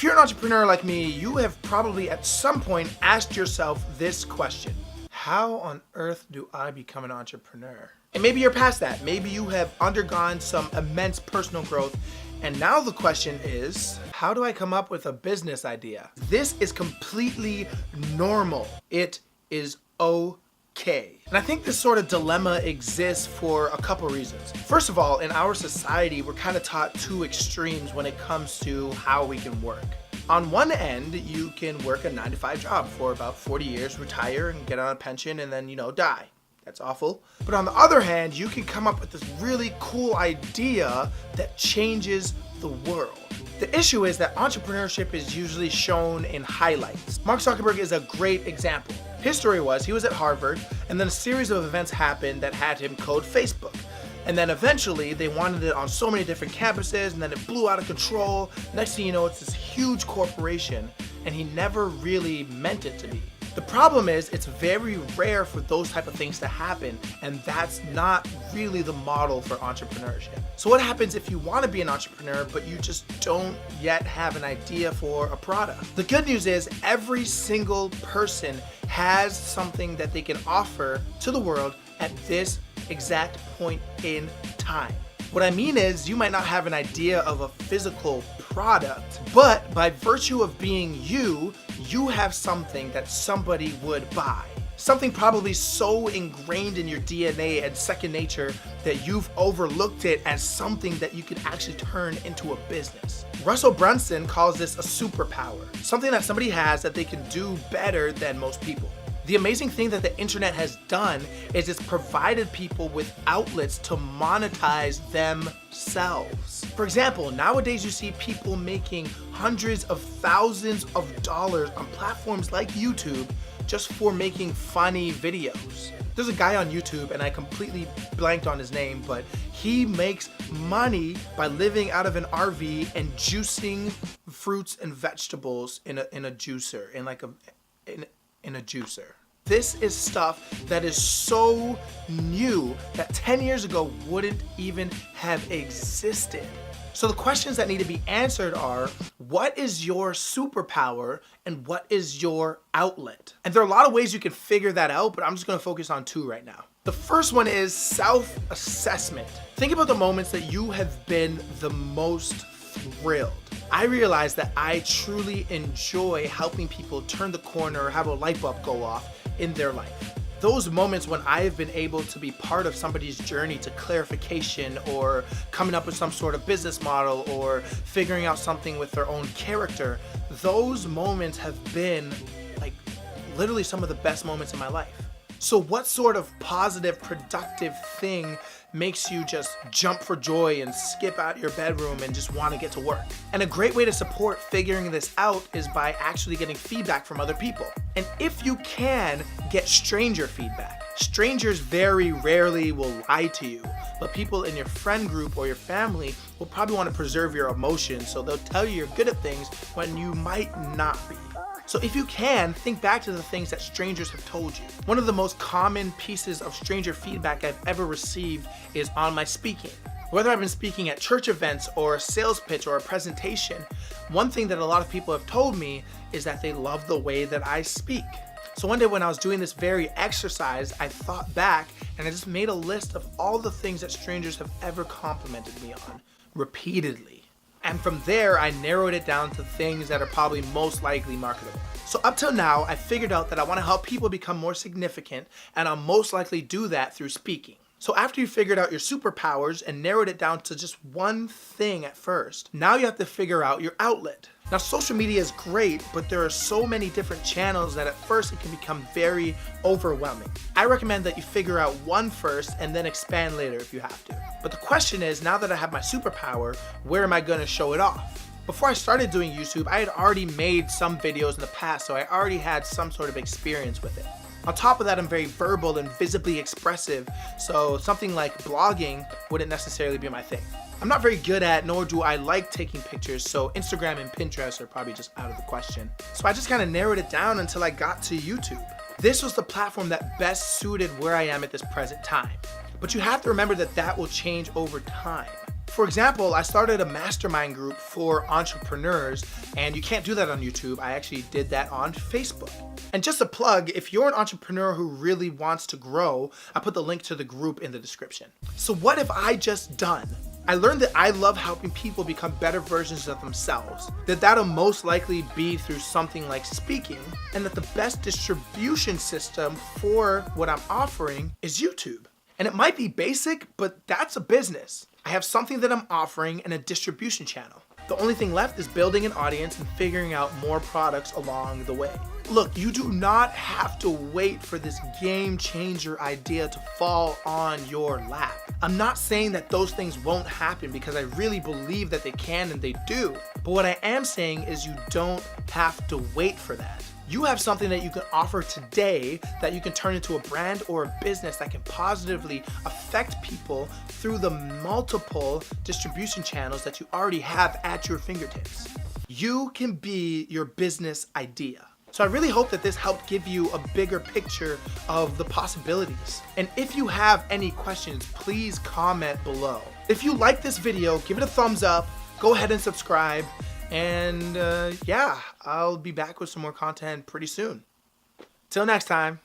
If you're an entrepreneur like me, you have probably at some point asked yourself this question: how on earth do I become an entrepreneur? And maybe you're past that. Maybe you have undergone some immense personal growth, and now the question is, how do I come up with a business idea? This is completely normal. It is okay. And I think this sort of dilemma exists for a couple reasons. First of all, in our society, we're kind of taught two extremes when it comes to how we can work. On one end, you can work a 9-to-5 job for about 40 years, retire and get on a pension, and then, die. That's awful. But on the other hand, you can come up with this really cool idea that changes the world. The issue is that entrepreneurship is usually shown in highlights. Mark Zuckerberg is a great example. His story was he was at Harvard, and then a series of events happened that had him code Facebook. And then eventually they wanted it on so many different campuses, and then it blew out of control. Next thing you know, it's this huge corporation, and he never really meant it to be. The problem is it's very rare for those type of things to happen, and that's not really the model for entrepreneurship. So what happens if you want to be an entrepreneur but you just don't yet have an idea for a product? The good news is every single person has something that they can offer to the world at this exact point in time. What I mean is, you might not have an idea of a physical product, but by virtue of being you have something that somebody would buy. Something probably so ingrained in your DNA and second nature that you've overlooked it as something that you can actually turn into a business. Russell Brunson calls this a superpower, something that somebody has that they can do better than most people. The amazing thing that the internet has done is it's provided people with outlets to monetize themselves. For example, nowadays you see people making hundreds of thousands of dollars on platforms like YouTube just for making funny videos. There's a guy on YouTube, and I completely blanked on his name, but he makes money by living out of an RV and juicing fruits and vegetables in a juicer, in a juicer. This is stuff that is so new that 10 years ago wouldn't even have existed. So the questions that need to be answered are, what is your superpower and what is your outlet? And there are a lot of ways you can figure that out, but I'm just gonna focus on two right now. The first one is self-assessment. Think about the moments that you have been the most thrilled. I realized that I truly enjoy helping people turn the corner or have a light bulb go off in their life. Those moments when I have been able to be part of somebody's journey to clarification or coming up with some sort of business model or figuring out something with their own character, those moments have been like literally some of the best moments in my life. So what sort of positive, productive thing makes you just jump for joy and skip out your bedroom and just want to get to work? And a great way to support figuring this out is by actually getting feedback from other people. And if you can, get stranger feedback. Strangers very rarely will lie to you, but people in your friend group or your family will probably want to preserve your emotions, so they'll tell you you're good at things when you might not be. So if you can, think back to the things that strangers have told you. One of the most common pieces of stranger feedback I've ever received is on my speaking. Whether I've been speaking at church events or a sales pitch or a presentation, one thing that a lot of people have told me is that they love the way that I speak. So one day when I was doing this very exercise, I thought back and I just made a list of all the things that strangers have ever complimented me on, repeatedly. And from there, I narrowed it down to things that are probably most likely marketable. So up till now, I figured out that I want to help people become more significant, and I'll most likely do that through speaking. So after you figured out your superpowers and narrowed it down to just one thing at first, now you have to figure out your outlet. Now, social media is great, but there are so many different channels that at first it can become very overwhelming. I recommend that you figure out one first and then expand later if you have to. But the question is, now that I have my superpower, where am I going to show it off? Before I started doing YouTube, I had already made some videos in the past, so I already had some sort of experience with it. On top of that, I'm very verbal and visibly expressive, so something like blogging wouldn't necessarily be my thing. I'm not very good at, nor do I like taking pictures, so Instagram and Pinterest are probably just out of the question. So I just kind of narrowed it down until I got to YouTube. This was the platform that best suited where I am at this present time. But you have to remember that that will change over time. For example, I started a mastermind group for entrepreneurs, and you can't do that on YouTube. I actually did that on Facebook. And just a plug, if you're an entrepreneur who really wants to grow, I put the link to the group in the description. So what have I just done? I learned that I love helping people become better versions of themselves, that'll most likely be through something like speaking, and that the best distribution system for what I'm offering is YouTube. And it might be basic, but that's a business. I have something that I'm offering and a distribution channel. The only thing left is building an audience and figuring out more products along the way. Look, you do not have to wait for this game changer idea to fall on your lap. I'm not saying that those things won't happen, because I really believe that they can and they do. But what I am saying is you don't have to wait for that. You have something that you can offer today that you can turn into a brand or a business that can positively affect people through the multiple distribution channels that you already have at your fingertips. You can be your business idea. So I really hope that this helped give you a bigger picture of the possibilities. And if you have any questions, please comment below. If you like this video, give it a thumbs up, go ahead and subscribe. And yeah, I'll be back with some more content pretty soon. Till next time.